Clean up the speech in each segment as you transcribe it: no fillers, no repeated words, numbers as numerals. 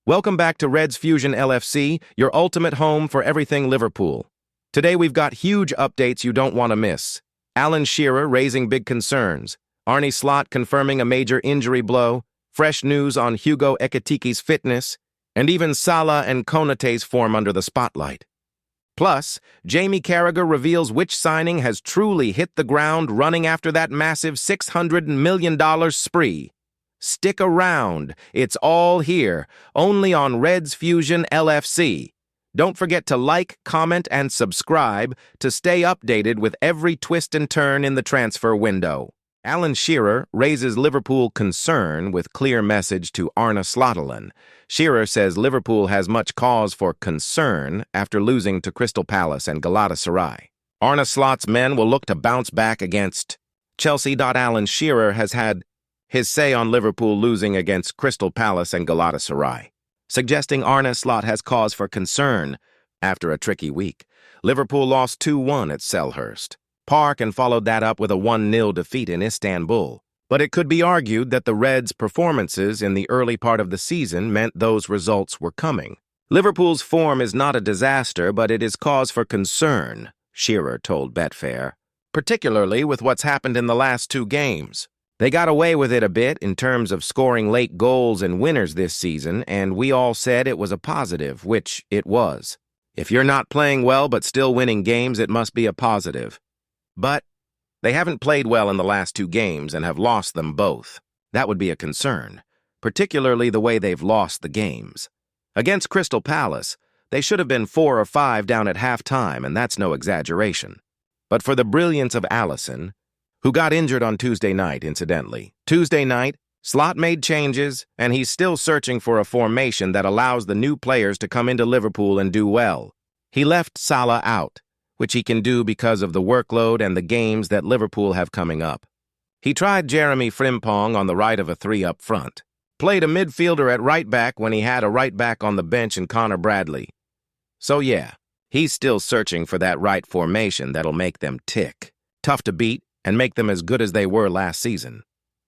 Welcome back to Reds Fusion LFC, your ultimate home for everything Liverpool. Today we've got huge updates you don't want to miss. Alan Shearer raising big concerns, Arne Slot confirming a major injury blow, fresh news on Hugo Ekitike's fitness, and even Salah and Konaté's form under the spotlight. Plus, Jamie Carragher reveals which signing has truly hit the ground running after that massive $600 million spree. Stick around. It's all here, only on Reds Fusion LFC. Don't forget to like, comment, and subscribe to stay updated with every twist and turn in the transfer window. Alan Shearer raises Liverpool concern with clear message to Arne Slot. Shearer says Liverpool has much cause for concern after losing to Crystal Palace and Galatasaray. Arne Slot's men will look to bounce back against Chelsea. Alan Shearer has had his say on Liverpool losing against Crystal Palace and Galatasaray, suggesting Arne Slot has cause for concern after a tricky week. Liverpool lost 2-1 at Selhurst Park and followed that up with a 1-0 defeat in Istanbul. But it could be argued that the Reds' performances in the early part of the season meant those results were coming. Liverpool's form is not a disaster, but it is cause for concern, Shearer told Betfair, particularly with what's happened in the last two games. They got away with it a bit in terms of scoring late goals and winners this season, and we all said it was a positive, which it was. If you're not playing well but still winning games, it must be a positive. But they haven't played well in the last two games and have lost them both. That would be a concern, particularly the way they've lost the games. Against Crystal Palace, they should have been 4 or 5 down at halftime, and that's no exaggeration. But for the brilliance of Alisson, who got injured on Tuesday night, incidentally. Tuesday night, Slot made changes, and he's still searching for a formation that allows the new players to come into Liverpool and do well. He left Salah out, which he can do because of the workload and the games that Liverpool have coming up. He tried Jeremy Frimpong on the right of a 3 up front, played a midfielder at right back when he had a right back on the bench in Connor Bradley. So yeah, he's still searching for that right formation that'll make them tick, tough to beat, and make them as good as they were last season.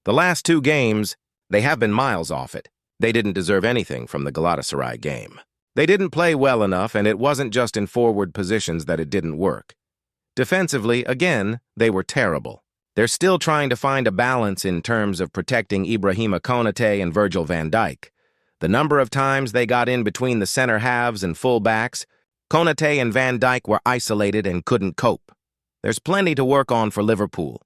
The last two games, they have been miles off it. They didn't deserve anything from the Galatasaray game. They didn't play well enough, and it wasn't just in forward positions that it didn't work. Defensively, again, they were terrible. They're still trying to find a balance in terms of protecting Ibrahima Konaté and Virgil van Dijk. The number of times they got in between the center halves and full backs, Konaté and Van Dijk were isolated and couldn't cope. There's plenty to work on for Liverpool.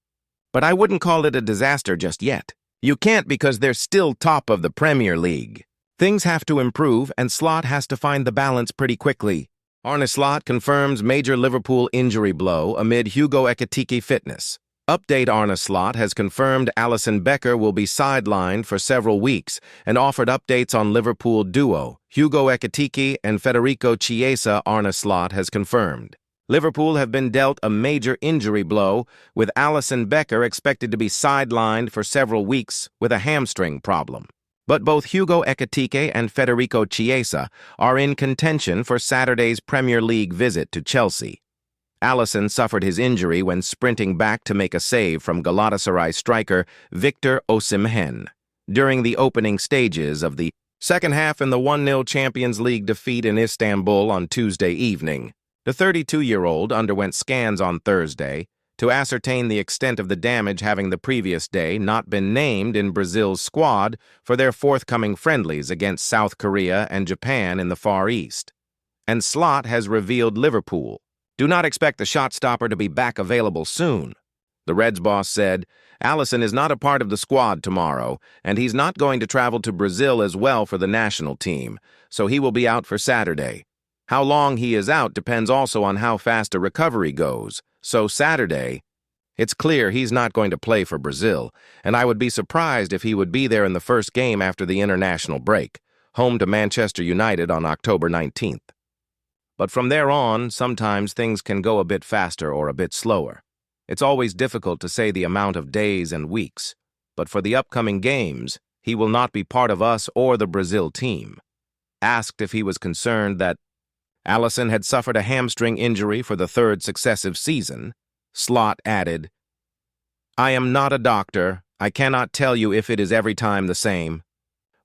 But I wouldn't call it a disaster just yet. You can't because they're still top of the Premier League. Things have to improve, and Slot has to find the balance pretty quickly. Arne Slot confirms major Liverpool injury blow amid Hugo Ekitike fitness. Update: Arne Slot has confirmed Alisson Becker will be sidelined for several weeks and offered updates on Liverpool duo Hugo Ekitike and Federico Chiesa. Arne Slot has confirmed Liverpool have been dealt a major injury blow, with Alisson Becker expected to be sidelined for several weeks with a hamstring problem. But both Hugo Ekitike and Federico Chiesa are in contention for Saturday's Premier League visit to Chelsea. Alisson suffered his injury when sprinting back to make a save from Galatasaray striker Victor Osimhen during the opening stages of the second half in the 1-0 Champions League defeat in Istanbul on Tuesday evening. The 32-year-old underwent scans on Thursday to ascertain the extent of the damage, having the previous day not been named in Brazil's squad for their forthcoming friendlies against South Korea and Japan in the Far East. And Slot has revealed Liverpool do not expect the shot stopper to be back available soon. The Reds boss said, Alisson is not a part of the squad tomorrow, and he's not going to travel to Brazil as well for the national team, so he will be out for Saturday. How long he is out depends also on how fast a recovery goes. So Saturday, it's clear he's not going to play for Brazil, and I would be surprised if he would be there in the first game after the international break, home to Manchester United on October 19th. But from there on, sometimes things can go a bit faster or a bit slower. It's always difficult to say the amount of days and weeks, but for the upcoming games, he will not be part of us or the Brazil team. Asked if he was concerned that Alisson had suffered a hamstring injury for the 3rd successive season, Slot added, I am not a doctor. I cannot tell you if it is every time the same.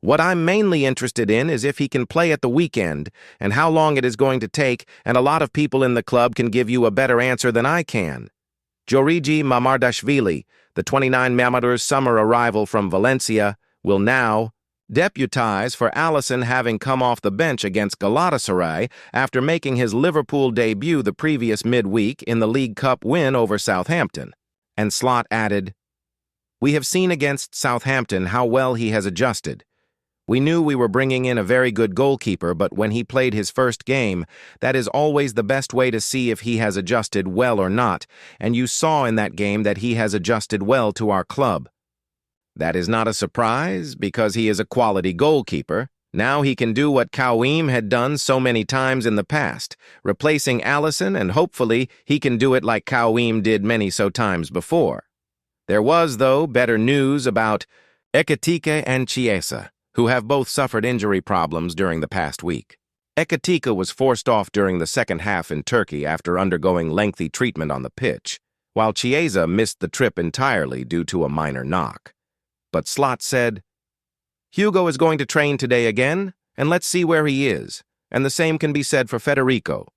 What I'm mainly interested in is if he can play at the weekend and how long it is going to take, and a lot of people in the club can give you a better answer than I can. Giorgi Mamardashvili, the 29-year summer arrival from Valencia, will now deputize for Alisson, having come off the bench against Galatasaray after making his Liverpool debut the previous midweek in the League Cup win over Southampton. And Slot added, "We have seen against Southampton how well he has adjusted. We knew we were bringing in a very good goalkeeper, but when he played his first game, that is always the best way to see if he has adjusted well or not, and you saw in that game that he has adjusted well to our club. That is not a surprise, because he is a quality goalkeeper. Now he can do what Kawim had done so many times in the past, replacing Alisson, and hopefully he can do it like Kawim did many so times before." There was, though, better news about Ekitike and Shearer, who have both suffered injury problems during the past week. Ekitike was forced off during the second half in Turkey after undergoing lengthy treatment on the pitch, while Shearer missed the trip entirely due to a minor knock. But Slot said, "Hugo is going to train today again, and let's see where he is, and the same can be said for Federico.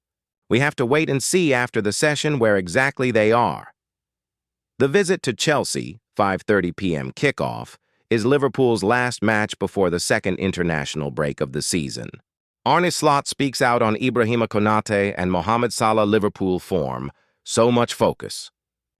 We have to wait and see after the session where exactly they are." The visit to Chelsea, 5:30 p.m. kickoff, is Liverpool's last match before the second international break of the season. Arne Slot speaks out on Ibrahima Konaté and Mohamed Salah Liverpool form. So much focus.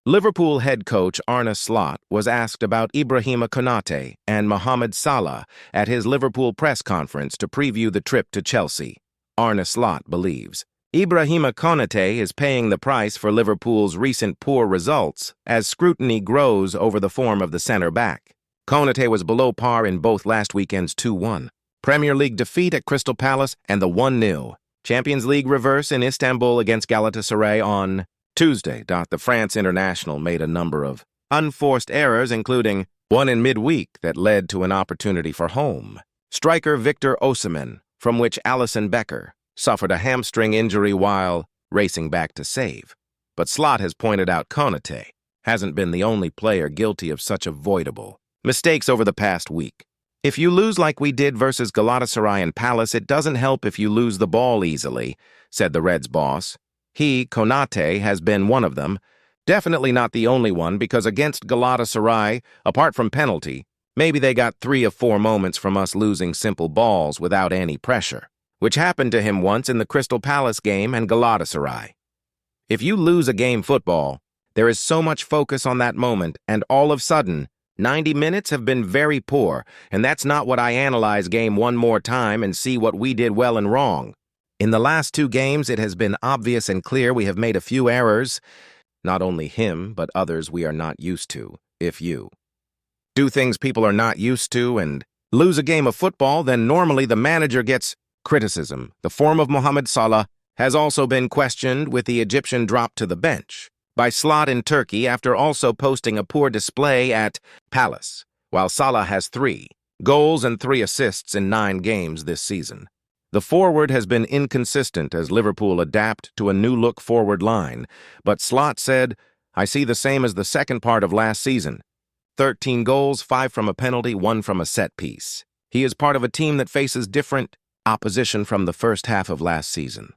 Liverpool head coach Arne Slot was asked about Ibrahima Konaté and Mohamed Salah at his Liverpool press conference to preview the trip to Chelsea. Arne Slot believes Ibrahima Konaté is paying the price for Liverpool's recent poor results as scrutiny grows over the form of the centre-back. Konaté was below par in both last weekend's 2-1 Premier League defeat at Crystal Palace and the 1-0 Champions League reverse in Istanbul against Galatasaray on Tuesday. The France international made a number of unforced errors, including one in midweek that led to an opportunity for home. Striker Victor Osimhen, from which Alisson Becker suffered a hamstring injury while racing back to save. But Slot has pointed out Konaté hasn't been the only player guilty of such avoidable mistakes over the past week. If you lose like we did versus Galatasaray and Palace, it doesn't help if you lose the ball easily, said the Reds boss. He, Konaté, has been one of them. Definitely not the only one, because against Galatasaray, apart from penalty, maybe they got 3 of 4 moments from us losing simple balls without any pressure, which happened to him once in the Crystal Palace game and Galatasaray. If you lose a game football, there is so much focus on that moment, and all of a sudden, 90 minutes have been very poor, and that's not what I analyze game one more time and see what we did well and wrong. In the last 2 games, it has been obvious and clear we have made a few errors. Not only him, but others we are not used to. If you do things people are not used to and lose a game of football, then normally the manager gets criticism. The form of Mohamed Salah has also been questioned, with the Egyptian dropped to the bench by Slot in Turkey after also posting a poor display at Palace, while Salah has 3 goals and 3 assists in 9 games this season. The forward has been inconsistent as Liverpool adapt to a new-look forward line, but Slot said, "I see the same as the second part of last season. 13 goals, 5 from a penalty, 1 from a set piece. He is part of a team that faces different opposition from the first half of last season.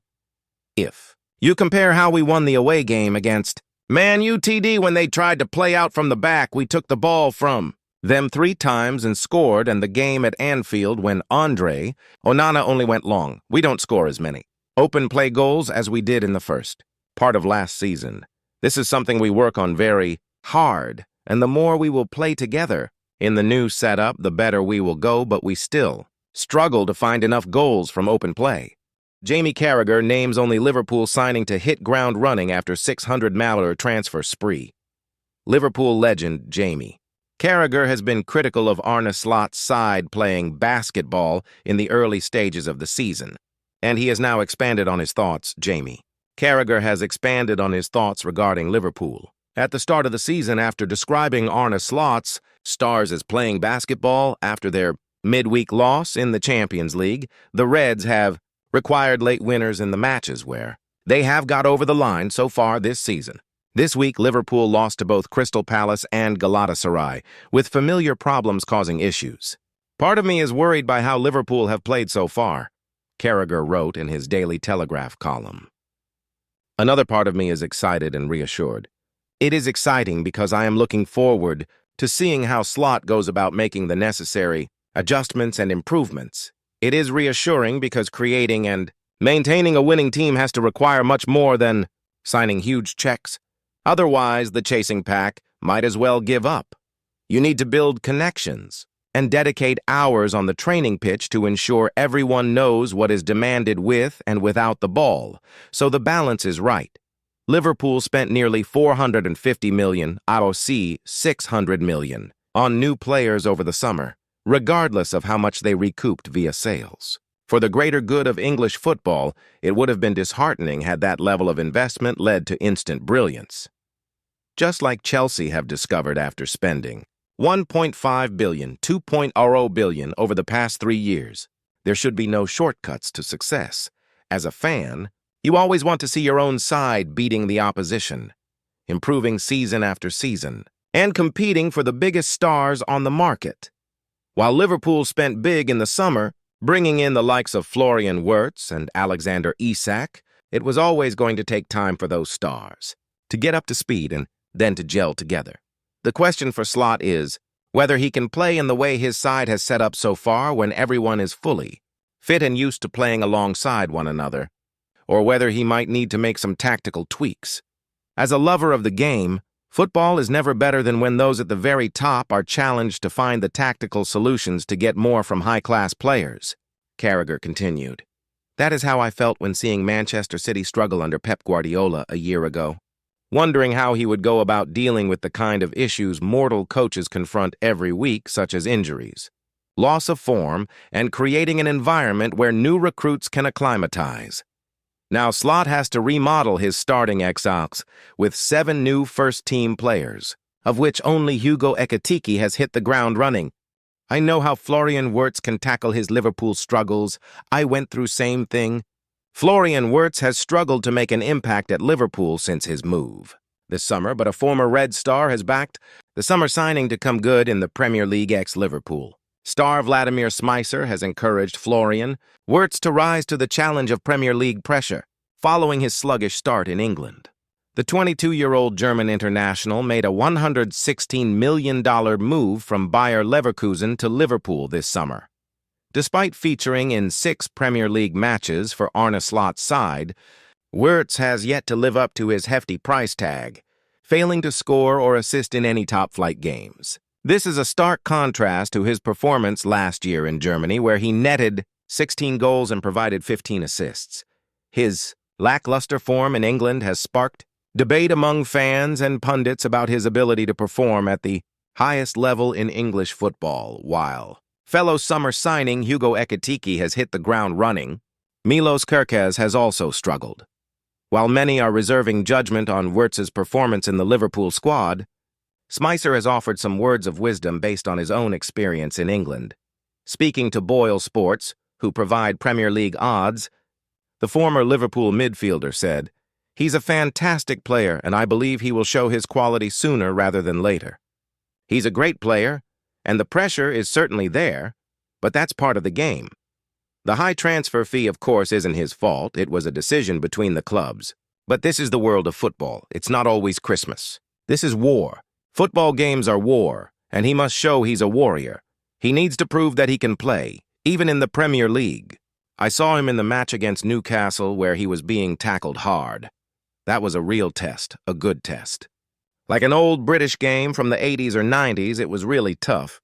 If you compare how we won the away game against Man UTD when they tried to play out from the back, we took the ball from them 3 times and scored, and the game at Anfield when Andre Onana only went long. We don't score as many open play goals as we did in the first part of last season. This is something we work on very hard, and the more we will play together in the new setup, the better we will go, but we still struggle to find enough goals from open play." Jamie Carragher names only Liverpool signing to hit ground running after 600 million transfer spree. Liverpool legend Jamie Carragher has been critical of Arne Slot's side playing basketball in the early stages of the season, and he has now expanded on his thoughts. Jamie Carragher has expanded on his thoughts regarding Liverpool at the start of the season after describing Arne Slot's stars as playing basketball after their midweek loss in the Champions League. The Reds have required late winners in the matches where they have got over the line so far this season. This week, Liverpool lost to both Crystal Palace and Galatasaray, with familiar problems causing issues. Part of me is worried by how Liverpool have played so far, Carragher wrote in his Daily Telegraph column. Another part of me is excited and reassured. It is exciting because I am looking forward to seeing how Slot goes about making the necessary adjustments and improvements. It is reassuring because creating and maintaining a winning team has to require much more than signing huge checks. Otherwise, the chasing pack might as well give up. You need to build connections and dedicate hours on the training pitch to ensure everyone knows what is demanded with and without the ball, so the balance is right. Liverpool spent nearly $450 million, ROC $600 million, on new players over the summer, regardless of how much they recouped via sales. For the greater good of English football, it would have been disheartening had that level of investment led to instant brilliance. Just like Chelsea have discovered after spending $1.5 billion, $2.0 billion over the past 3 years, there should be no shortcuts to success. As a fan, you always want to see your own side beating the opposition, improving season after season, and competing for the biggest stars on the market. While Liverpool spent big in the summer, bringing in the likes of Florian Wirtz and Alexander Isak, it was always going to take time for those stars to get up to speed and then to gel together. The question for Slot is whether he can play in the way his side has set up so far when everyone is fully fit and used to playing alongside one another, or whether he might need to make some tactical tweaks. As a lover of the game, football is never better than when those at the very top are challenged to find the tactical solutions to get more from high-class players, Carragher continued. That is how I felt when seeing Manchester City struggle under Pep Guardiola a year ago, wondering how he would go about dealing with the kind of issues mortal coaches confront every week, such as injuries, loss of form, and creating an environment where new recruits can acclimatize. Now Slot has to remodel his starting X-Ox with 7 new first-team players, of which only Hugo Ekitike has hit the ground running. I know how Florian Wirtz can tackle his Liverpool struggles. I went through same thing. Florian Wirtz has struggled to make an impact at Liverpool since his move this summer, but a former Red star has backed the summer signing to come good in the Premier League ex-Liverpool. Star Vladimir Shearer has encouraged Florian Wirtz to rise to the challenge of Premier League pressure, following his sluggish start in England. The 22-year-old German international made a $116 million move from Bayer Leverkusen to Liverpool this summer. Despite featuring in 6 Premier League matches for Arne Slot's side, Wirtz has yet to live up to his hefty price tag, failing to score or assist in any top-flight games. This is a stark contrast to his performance last year in Germany, where he netted 16 goals and provided 15 assists. His lackluster form in England has sparked debate among fans and pundits about his ability to perform at the highest level in English football, while fellow summer signing Hugo Ekitike has hit the ground running. Milos Kerkez has also struggled. While many are reserving judgment on Wirtz's performance in the Liverpool squad, Shearer has offered some words of wisdom based on his own experience in England. Speaking to Boyle Sports, who provide Premier League odds, the former Liverpool midfielder said, "He's a fantastic player, and I believe he will show his quality sooner rather than later. He's a great player, and the pressure is certainly there, but that's part of the game. The high transfer fee, of course, isn't his fault. It was a decision between the clubs. But this is the world of football. It's not always Christmas. This is war. Football games are war, and he must show he's a warrior. He needs to prove that he can play, even in the Premier League. I saw him in the match against Newcastle where he was being tackled hard. That was a real test, a good test. Like an old British game from the 80s or 90s, it was really tough.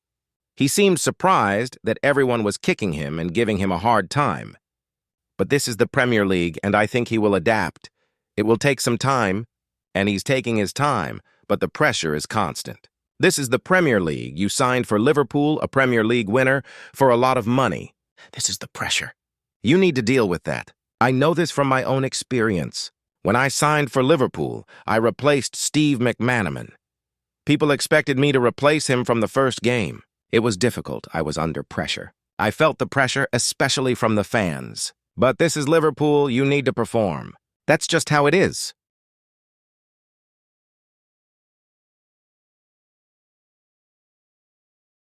He seemed surprised that everyone was kicking him and giving him a hard time. But this is the Premier League, and I think he will adapt. It will take some time, and he's taking his time, but the pressure is constant. This is the Premier League. You signed for Liverpool, a Premier League winner, for a lot of money. This is the pressure. You need to deal with that. I know this from my own experience. When I signed for Liverpool, I replaced Steve McManaman. People expected me to replace him from the first game. It was difficult. I was under pressure. I felt the pressure, especially from the fans. But this is Liverpool. You need to perform. That's just how it is.